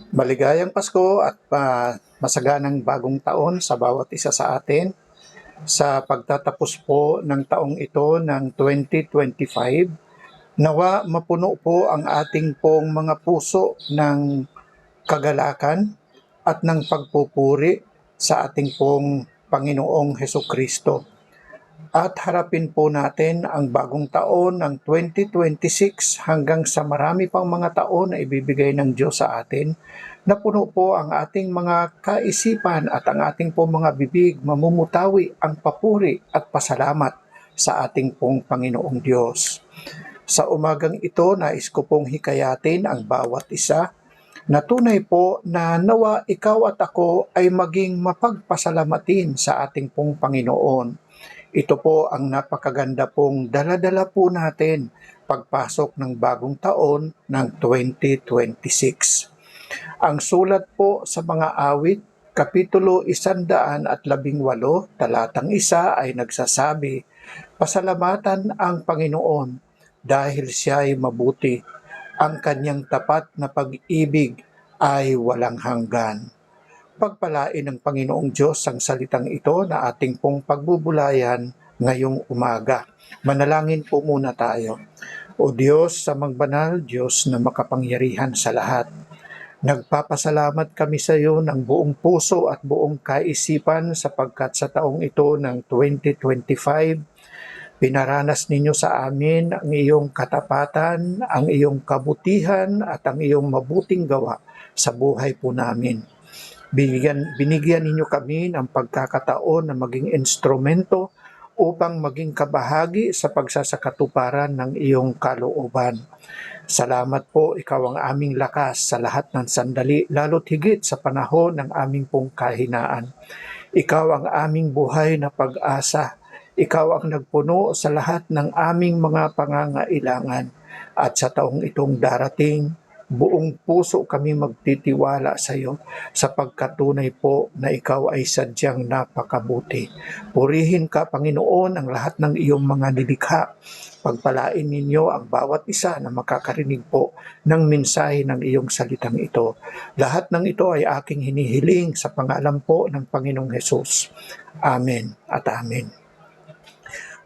Maligayang Pasko at masaganang bagong taon sa bawat isa sa atin. Sa pagtatapos po ng taong ito ng 2025, nawa mapuno po ang ating pong mga puso ng kagalakan at ng pagpupuri sa ating pong Panginoong Heso Kristo. At harapin po natin ang bagong taon ng 2026 hanggang sa marami pang mga taon na ibibigay ng Diyos sa atin, na puno po ang ating mga kaisipan at ang ating po mga bibig mamumutawi ang papuri at pasalamat sa ating pong Panginoong Diyos. Sa umagang ito, nais ko pong hikayatin ang bawat isa na tunay po na nawa ikaw at ako ay maging mapagpasalamatin sa ating pong Panginoon. Ito po ang napakaganda pong dala-dala po natin pagpasok ng bagong taon ng 2026. Ang sulat po sa mga awit, Kapitulo 118, talatang 1 ay nagsasabi, "Pasalamatan ang Panginoon dahil siya ay mabuti. Ang kanyang tapat na pag-ibig ay walang hanggan." Pagpalain ng Panginoong Diyos ang salitang ito na ating pong pagbubulayan ngayong umaga. Manalangin po muna tayo. O Diyos sa mangbanal, Diyos na makapangyarihan sa lahat, nagpapasalamat kami sa iyo ng buong puso at buong kaisipan sapagkat sa taong ito ng 2025, pinaranas ninyo sa amin ang iyong katapatan, ang iyong kabutihan at ang iyong mabuting gawa sa buhay po namin. Binigyan ninyo kami ng pagkakataon na maging instrumento upang maging kabahagi sa pagsasakatuparan ng iyong kalooban. Salamat po, ikaw ang aming lakas sa lahat ng sandali, lalo't higit sa panahon ng aming pong kahinaan. Ikaw ang aming buhay na pag-asa. Ikaw ang nagpuno sa lahat ng aming mga pangangailangan. At sa taong itong darating, buong puso kami magtitiwala sa iyo sapagkat tunay po na ikaw ay sadyang napakabuti. Purihin ka, Panginoon, ang lahat ng iyong mga nilikha. Pagpalain ninyo ang bawat isa na makakarinig po ng mensahe ng iyong salitang ito. Lahat ng ito ay aking hinihiling sa pangalan po ng Panginoong Hesus. Amen at amen.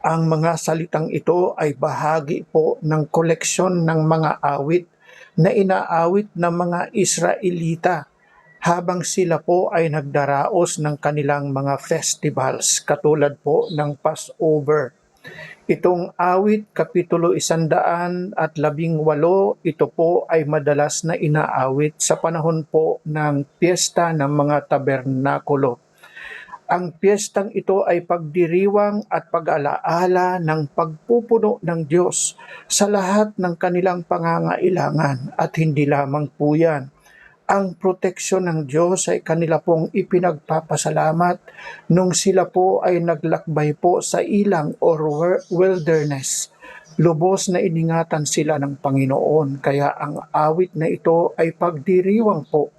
Ang mga salitang ito ay bahagi po ng koleksyon ng mga awit na inaawit ng mga Israelita habang sila po ay nagdaraos ng kanilang mga festivals katulad po ng Passover. Itong awit, Kapitulo 118, ito po ay madalas na inaawit sa panahon po ng piyesta ng mga tabernakulo. Ang piyestang ito ay pagdiriwang at pag-alaala ng pagpupuno ng Diyos sa lahat ng kanilang pangangailangan at hindi lamang po yan. Ang proteksyon ng Diyos ay kanila pong ipinagpapasalamat nung sila po ay naglakbay po sa ilang or wilderness. Lubos na iningatan sila ng Panginoon, kaya ang awit na ito ay pagdiriwang po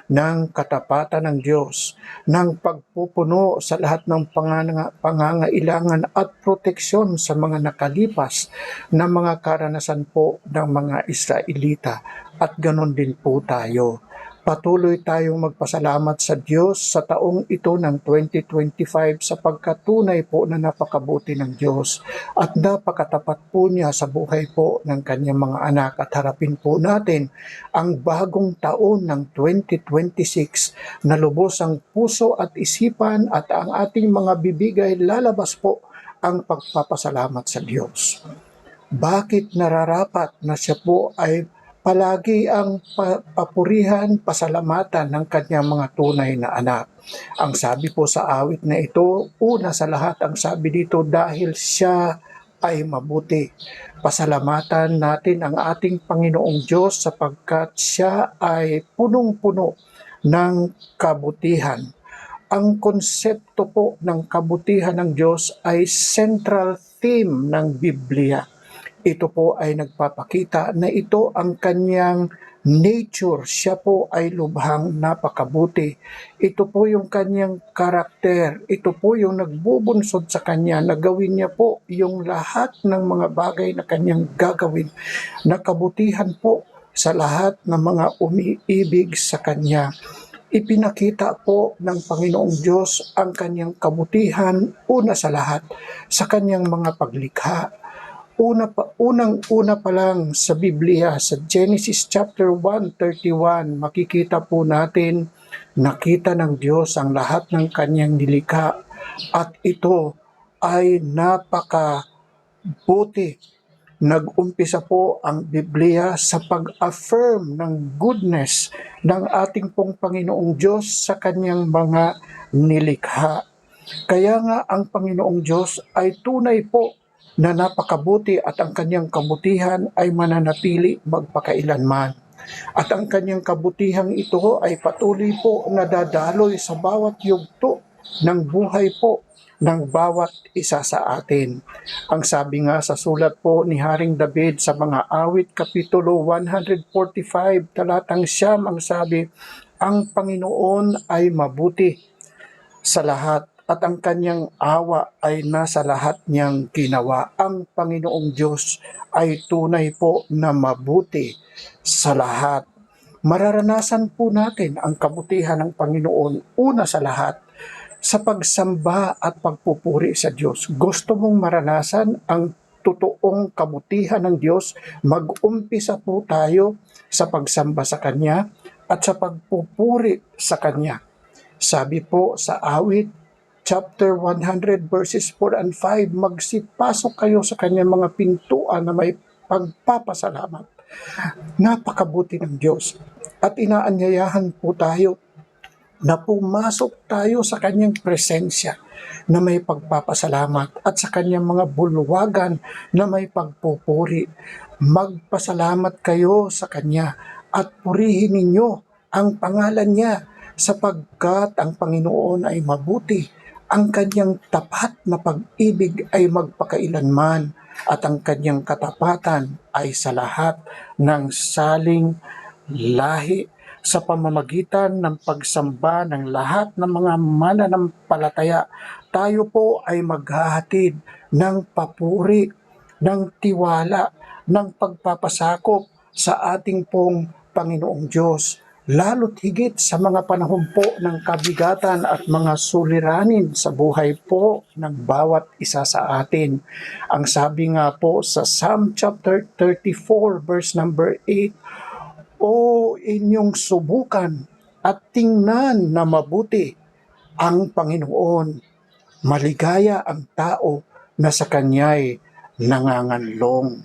ng katapatan ng Diyos, ng pagpupuno sa lahat ng pangangailangan at proteksyon sa mga nakalipas na mga karanasan po ng mga Israelita. At ganon din po tayo. Patuloy tayong magpasalamat sa Diyos sa taong ito ng 2025 sapagkat tunay po na napakabuti ng Diyos at napakatapat po niya sa buhay po ng kanyang mga anak. At harapin po natin ang bagong taon ng 2026 na lubos ang puso at isipan at ang ating mga bibigay lalabas po ang pagpapasalamat sa Diyos. Bakit nararapat na siya po ay palagi ang papurihan, pasalamatan ng kanyang mga tunay na anak? Ang sabi po sa awit na ito, una sa lahat ang sabi dito, dahil siya ay mabuti. Pasalamatan natin ang ating Panginoong Diyos sapagkat siya ay punong-puno ng kabutihan. Ang konsepto po ng kabutihan ng Diyos ay central theme ng Biblia. Ito po ay nagpapakita na ito ang kanyang nature. Siya po ay lubhang napakabuti. Ito po yung kanyang karakter. Ito po yung nagbubunsod sa kanya na gawin niya po yung lahat ng mga bagay na kanyang gagawin. Nakabutihan po sa lahat ng mga umiibig sa Kanya. Ipinakita po ng Panginoong Diyos ang Kanyang kabutihan una sa lahat sa Kanyang mga paglikha. Unang-una pa lang sa Biblia, sa Genesis chapter 1:31, makikita po natin, nakita ng Diyos ang lahat ng Kanyang nilikha at ito ay napakabuti. Nag-umpisa po ang Biblia sa pag-affirm ng goodness ng ating pong Panginoong Diyos sa Kanyang mga nilikha. Kaya nga ang Panginoong Diyos ay tunay po na napakabuti at ang Kanyang kabutihan ay mananatili magpakailanman. At ang Kanyang kabutihang ito ay patuloy po na dadaloy sa bawat yugto ng buhay po ng bawat isa sa atin. Ang sabi nga sa sulat po ni Haring David sa mga awit kapitulo 145 talatang 9, ang sabi, ang Panginoon ay mabuti sa lahat at ang Kanyang awa ay nasa lahat niyang ginawa. Ang Panginoong Diyos ay tunay po na mabuti sa lahat. Mararanasan po natin ang kabutihan ng Panginoon una sa lahat sa pagsamba at pagpupuri sa Diyos. Gusto mong maranasan ang totoong kabutihan ng Diyos, mag-umpisa po tayo sa pagsamba sa Kanya at sa pagpupuri sa Kanya. Sabi po sa awit, chapter 100 verses 4 and 5, magsipasok kayo sa Kanyang mga pintuan na may pagpapasalamat. Napakabuti ng Diyos at inaanyayahan po tayo na pumasok tayo sa Kanyang presensya na may pagpapasalamat at sa Kanyang mga bulwagan na may pagpupuri. Magpasalamat kayo sa Kanya at purihin ninyo ang pangalan niya sapagkat ang Panginoon ay mabuti. Ang Kanyang tapat na pag-ibig ay magpakailanman at ang Kanyang katapatan ay sa lahat ng saling lahi. Sa pamamagitan ng pagsamba ng lahat ng mga mananampalataya, tayo po ay maghahatid ng papuri, ng tiwala, ng pagpapasakop sa ating pong Panginoong Diyos. Lalo't higit sa mga panahon po ng kabigatan at mga suliranin sa buhay po ng bawat isa sa atin. Ang sabi nga po sa Psalm chapter 34 verse number 8, o inyong subukan at tingnan na mabuti ang Panginoon. Maligaya ang tao na sa Kanya'y nanganganlong.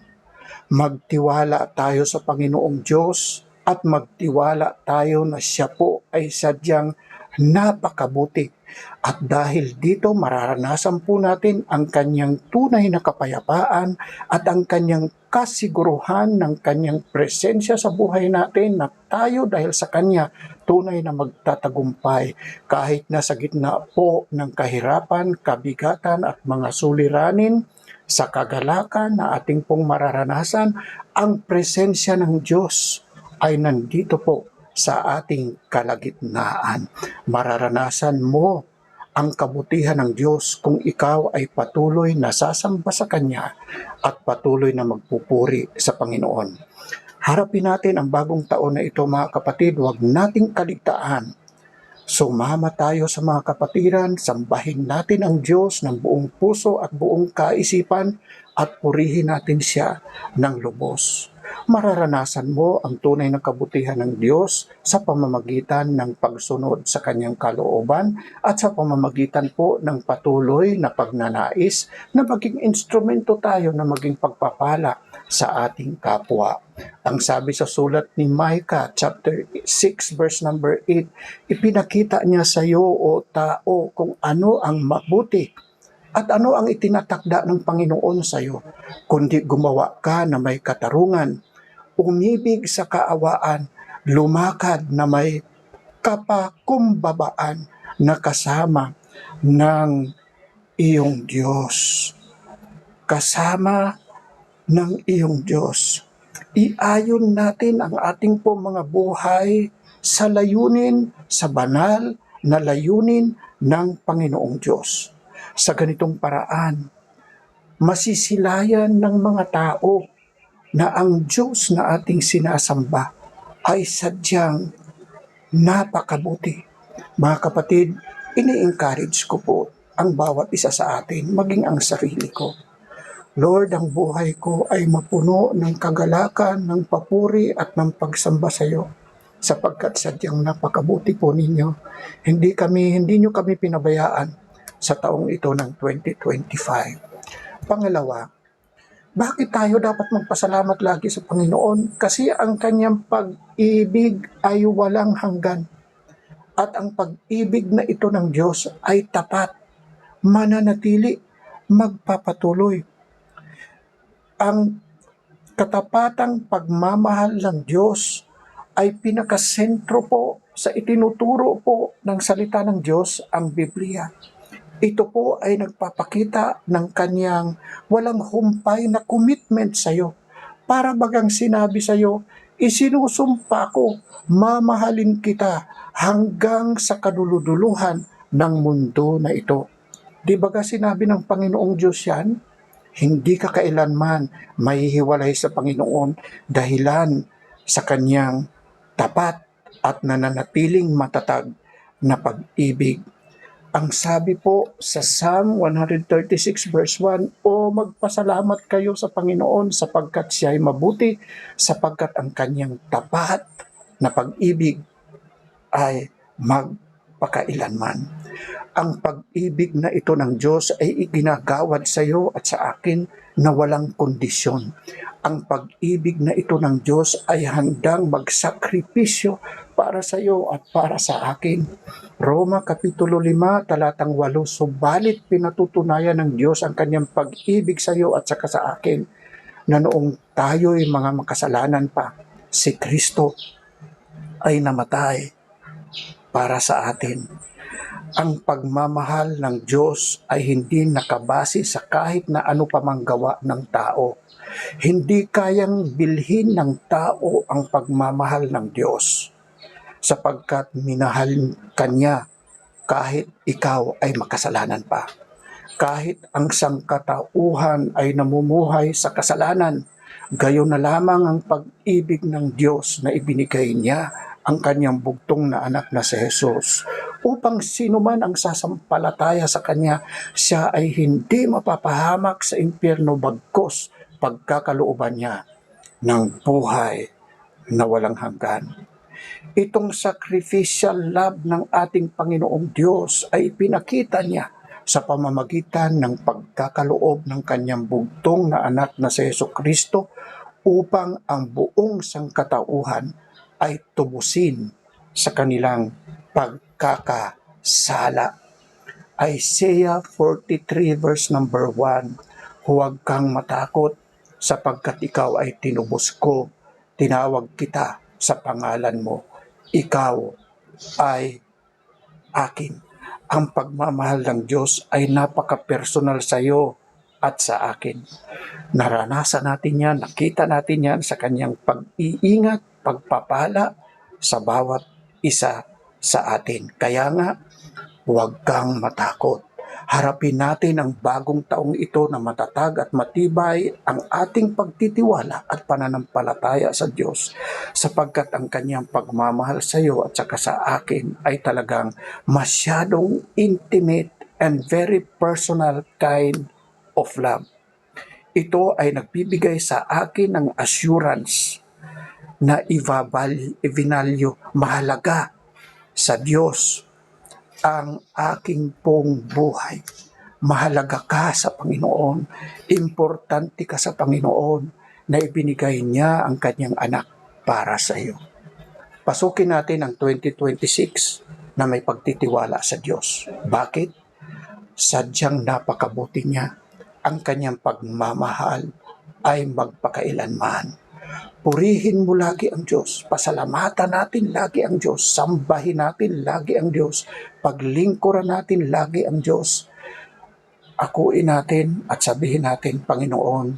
Magtiwala tayo sa Panginoong Diyos at magtiwala tayo na Siya po ay sadyang napakabuti. At dahil dito mararanasan po natin ang Kanyang tunay na kapayapaan at ang Kanyang kasiguruhan ng Kanyang presensya sa buhay natin na tayo dahil sa Kanya tunay na magtatagumpay kahit na sa gitna po ng kahirapan, kabigatan at mga suliranin. Sa kagalakan na ating pong mararanasan, ang presensya ng Diyos ay nandito po sa ating kalagitnaan. Mararanasan mo ang kabutihan ng Diyos kung ikaw ay patuloy na sasamba sa Kanya at patuloy na magpupuri sa Panginoon. Harapin natin ang bagong taon na ito mga kapatid, huwag nating kaligtaan. Sumama tayo sa mga kapatiran, sambahin natin ang Diyos ng buong puso at buong kaisipan at purihin natin Siya ng lubos. Mararanasan mo ang tunay na kabutihan ng Diyos sa pamamagitan ng pagsunod sa Kanyang kalooban at sa pamamagitan po ng patuloy na pagnanais na maging instrumento tayo na maging pagpapala sa ating kapwa. Ang sabi sa sulat ni Micah chapter 6 verse number 8, ipinakita niya sa iyo o tao kung ano ang mabuti at ano ang itinatakda ng Panginoon sa iyo, kundi gumawa ka na may katarungan, umibig sa kaawaan, lumakad na may kapakumbabaan na kasama ng iyong Diyos. Kasama ng iyong Diyos. Iayon natin ang ating po mga buhay sa layunin, sa banal na layunin ng Panginoong Diyos. Sa ganitong paraan, masisilayan ng mga tao na ang Diyos na ating sinasamba ay sadyang napakabuti. Mga kapatid, ini-encourage ko po ang bawat isa sa atin, maging ang sarili ko. Lord, ang buhay ko ay mapuno ng kagalakan, ng papuri at ng pagsamba sa iyo, sapagkat sadyang napakabuti po ninyo. Hindi nyo kami pinabayaan sa taong ito ng 2025. Pangalawa, bakit tayo dapat magpasalamat lagi sa Panginoon? Kasi ang kanyang pag-ibig ay walang hanggan. At ang pag-ibig na ito ng Diyos ay tapat, mananatili, magpapatuloy. Ang katapatang pagmamahal ng Diyos ay pinakasentro po sa itinuturo po ng salita ng Diyos, ang Biblia. Ito po ay nagpapakita ng kanyang walang humpay na commitment sa iyo. Para bagang sinabi sa iyo, isinusumpa ko, mamahalin kita hanggang sa kaduluduluhan ng mundo na ito. Di baga sinabi ng Panginoong Diyos yan? Hindi ka kailanman mahihiwalay sa Panginoon dahilan sa kanyang tapat at nananatiling matatag na pag-ibig. Ang sabi po sa Psalm 136 verse 1, O magpasalamat kayo sa Panginoon sapagkat siya ay mabuti, sapagkat ang kanyang tapat na pag-ibig ay magpakailanman. Ang pag-ibig na ito ng Diyos ay iginagawad sa iyo at sa akin na walang kondisyon. Ang pag-ibig na ito ng Diyos ay handang magsakripisyo para sa iyo at para sa akin. Roma Kapitulo 5, talatang 8, subalit pinatutunayan ng Diyos ang kanyang pag-ibig sa iyo at saka sa akin, na noong tayo'y mga makasalanan pa, si Kristo ay namatay para sa atin. Ang pagmamahal ng Diyos ay hindi nakabase sa kahit na ano pa mang gawa ng tao. Hindi kayang bilhin ng tao ang pagmamahal ng Diyos, sapagkat minahal kanya kahit ikaw ay makasalanan pa. Kahit ang sangkatauhan ay namumuhay sa kasalanan, gayon na lamang ang pag-ibig ng Diyos na ibinigay niya ang kanyang bugtong na anak na si Jesus, upang sino man ang sasampalataya sa kanya, siya ay hindi mapapahamak sa impyerno, bagkus pagkakalooban niya ng buhay na walang hanggan. Itong sacrificial love ng ating Panginoong Diyos ay pinakita niya sa pamamagitan ng pagkakaloob ng kanyang bugtong na anak na si Jesucristo, upang ang buong sangkatauhan ay tubusin sa kanilang pagkakasala. Isaiah 43 verse number 1, huwag kang matakot sapagkat ikaw ay tinubos ko, tinawag kita sa pangalan mo, ikaw ay akin. Ang pagmamahal ng Diyos ay napaka-personal sa iyo at sa akin. Naranasan natin yan, nakita natin yan sa kanyang pag-iingat, pagpapala sa bawat isa sa atin. Kaya nga, huwag kang matakot. Harapin natin ang bagong taong ito na matatag at matibay ang ating pagtitiwala at pananampalataya sa Diyos, sapagkat ang kanyang pagmamahal sa iyo at saka sa akin ay talagang masyadong intimate and very personal kind of love. Ito ay nagbibigay sa akin ng assurance na ivinalyo, mahalaga sa Diyos ang aking pong buhay. Mahalaga ka sa Panginoon, importante ka sa Panginoon, na ibinigay niya ang kanyang anak para sa iyo. Pasukin natin ang 2026 na may pagtitiwala sa Diyos. Bakit? Sadyang napakabuti niya. Ang kanyang pagmamahal ay magpakailanman. Purihin mo lagi ang Diyos, pasalamatan natin lagi ang Diyos, sambahin natin lagi ang Diyos, paglingkuran natin lagi ang Diyos. Akuin natin at sabihin natin, Panginoon,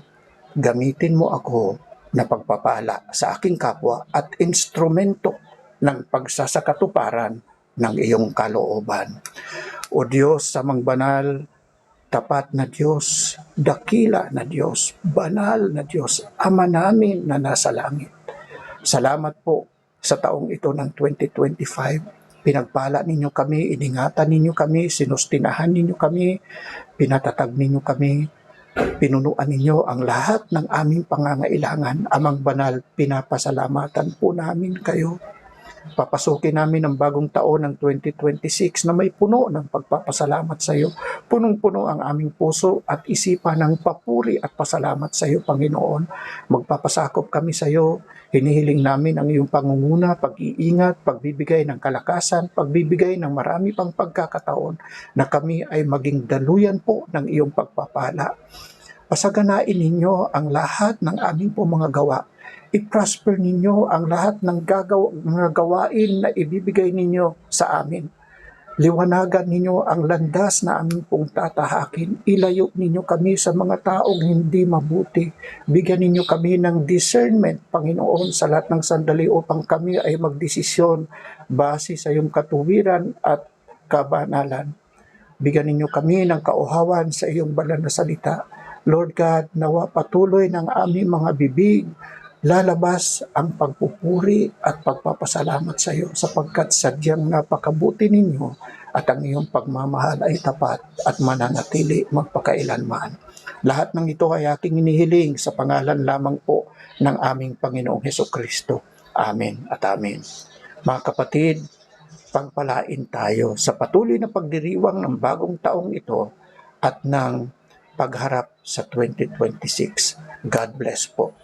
gamitin mo ako na pagpapala sa aking kapwa at instrumento ng pagsasakatuparan ng iyong kalooban. O Diyos, samang banal, tapat na Diyos, dakila na Diyos, banal na Diyos, Ama namin na nasa langit. Salamat po sa taong ito ng 2025. Pinagpala ninyo kami, iningatan ninyo kami, sinustinahan ninyo kami, pinatatag ninyo kami, pinunuan ninyo ang lahat ng aming pangangailangan. Amang banal, pinapasalamatan po namin kayo. Papasukin namin ang bagong taon ng 2026 na may puno ng pagpapasalamat sa iyo. Punong-puno ang aming puso at isipan ng papuri at pasalamat sa iyo, Panginoon. Magpapasakop kami sa iyo. Hinihiling namin ang iyong pangunguna, pag-iingat, pagbibigay ng kalakasan, pagbibigay ng marami pang pagkakataon na kami ay maging daluyan po ng iyong pagpapala. Pasaganain ninyo ang lahat ng aming po mga gawa. I-prosper ninyo ang lahat ng mga gawain na ibibigay ninyo sa amin. Liwanagan ninyo ang landas na aming pong tatahakin. Ilayo ninyo kami sa mga taong hindi mabuti. Bigyan ninyo kami ng discernment, Panginoon, sa lahat ng sandali upang kami ay magdesisyon base sa iyong katuwiran at kabanalan. Bigyan ninyo kami ng kauhawan sa iyong banal na salita. Lord God, nawa patuloy ng aming mga bibig lalabas ang pagpupuri at pagpapasalamat sa iyo sapagkat sadyang napakabuti ninyo at ang iyong pagmamahal ay tapat at mananatili magpakailanman. Lahat ng ito ay aking inihiling sa pangalan lamang po ng aming Panginoong Hesukristo. Amen at amen. Mga kapatid, pagpalain tayo sa patuloy na pagdiriwang ng bagong taong ito at ng pagharap sa 2026. God bless po.